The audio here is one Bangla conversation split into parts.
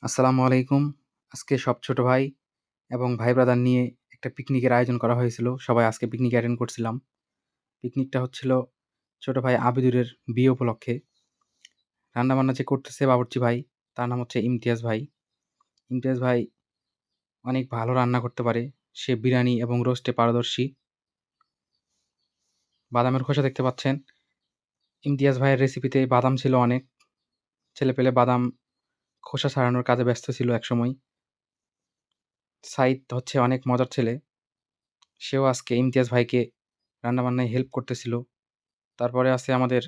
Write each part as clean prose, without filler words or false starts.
আসসালামু আলাইকুম। আজকে সব ছোট ভাই এবং ভাই ব্রাদার নিয়ে একটা পিকনিকের আয়োজন করা হয়েছিল। সবাই আজকে পিকনিকে অ্যাটেন্ড করছিলাম। পিকনিকটা হচ্ছিল ছোট ভাই আবিদুরের বিয়ে উপলক্ষে। রান্নাবান্না যে করতেছে বাবুর্চি ভাই, তার নাম হচ্ছে ইমতিয়াজ ভাই। ইমতিয়াজ ভাই অনেক ভালো রান্না করতে পারে। সে বিরিয়ানি এবং রোস্টে পারদর্শী। বাদামের খোসা দেখতে পাচ্ছেন। ইমতিয়াজ ভাইয়ের রেসিপিতে বাদাম ছিল অনেক। ছেলেপেলে বাদাম খোসা ছাড়ানোর কাজে ব্যস্ত ছিল একসময়। সাইদ হচ্ছে অনেক মজার ছেলে। সেও আজকে ইমতিয়াজ ভাইকে রান্নাবান্নায় হেল্প করতেছিল। তারপরে আছে আমাদের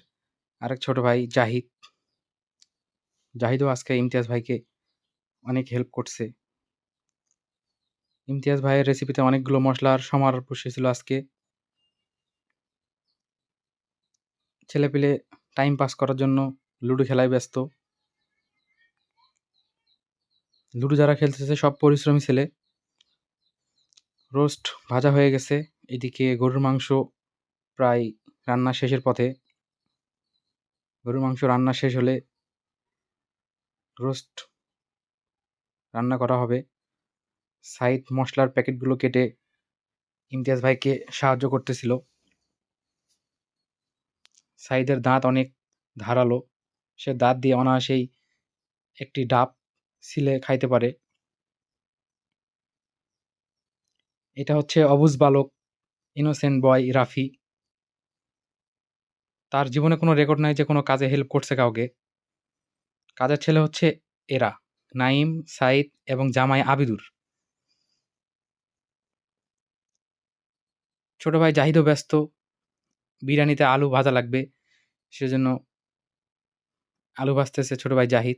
আরেক ছোট ভাই জাহিদ। জাহিদও আজকে ইমতিয়াজ ভাইকে অনেক হেল্প করছে। ইমতিয়াজ ভাইয়ের রেসিপিতে অনেকগুলো মসলার সমার বসেছিল আজকে। ছেলেপেলে টাইম পাস করার জন্য লুডো খেলায় ব্যস্ত। লুডো যারা খেলতেছে সব পরিশ্রমী ছেলে। রোস্ট ভাজা হয়ে গেছে। এদিকে গরুর মাংস প্রায় রান্না শেষের পথে। গরুর মাংস রান্না শেষ হলে রোস্ট রান্না করা হবে। সাইদ মসলার প্যাকেটগুলো কেটে ইমতিয়াজ ভাইকে সাহায্য করতেছিল। সাইদের দাঁত অনেক ধারালো। সে দাঁত দিয়ে অনায়াসেই একটি ডাব ছিলে খাইতে পারে। এটা হচ্ছে অবুঝ বালক, ইনোসেন্ট বয় রাফি। তার জীবনে কোনো রেকর্ড নাই যে কোনো কাজে হেল্প করছে কাউকে। কাজের ছেলে হচ্ছে এরা, নাইম, সাইদ এবং জামাই আবিদুর। ছোট ভাই জাহিদও ব্যস্ত। বিরিয়ানিতে আলু ভাজা লাগবে, সেজন্য আলু ভাজতেছে ছোট ভাই জাহিদ।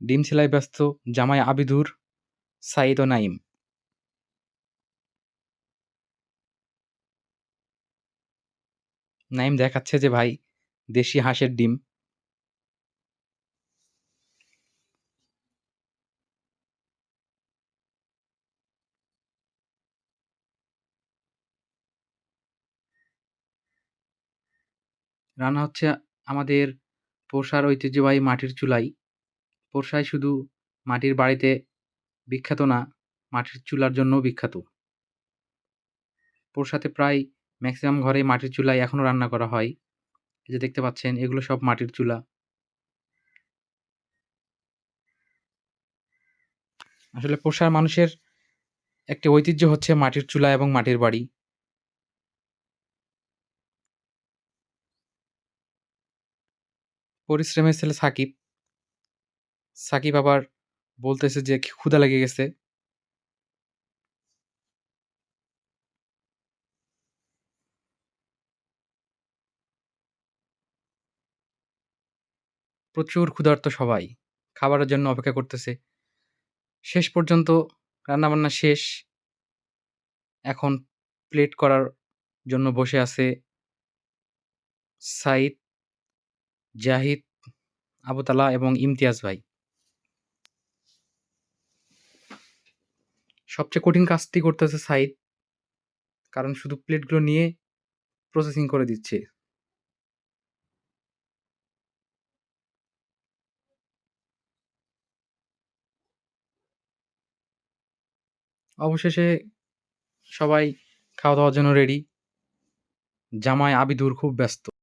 ডিম সেলাই ব্যস্ত জামাই আবিদুর, সাইদ ও নাইম। নাইম দেখাচ্ছে যে ভাই দেশি হাঁসের ডিম। রান্না হচ্ছে আমাদের পোরশার ঐতিহ্যবাহী মাটির চুলাই। পোরশায় শুধু মাটির বাড়িতে বিখ্যাত না, মাটির চুলার জন্যও বিখ্যাত। পোরশাতে প্রায় ম্যাক্সিমাম ঘরেই মাটির চুলায় এখনও রান্না করা হয়। এই যে দেখতে পাচ্ছেন এগুলো সব মাটির চুলা। আসলে পোরশার মানুষের একটি ঐতিহ্য হচ্ছে মাটির চুলা এবং মাটির বাড়ি। পরিশ্রমের ছেলে সাকিব। সাকিব আবার বলতেছে যে ক্ষুধা লেগে গেছে। প্রচুর ক্ষুধার্ত সবাই। খাবারের জন্য অপেক্ষা করতেছে। শেষ পর্যন্ত রান্নাবান্না শেষ। এখন প্লেট করার জন্য বসে আছে সাইদ, জাহিদ, আবুতালা এবং ইমতিয়াজ ভাই। সবচেয়ে কঠিন কাজটি করতেছে সাইদ, কারণ শুধু প্লেটগুলো নিয়ে প্রসেসিং করে দিচ্ছে। অবশেষে সবাই খাওয়া দাওয়ার জন্য রেডি। জামাই আবিদুর খুব ব্যস্ত।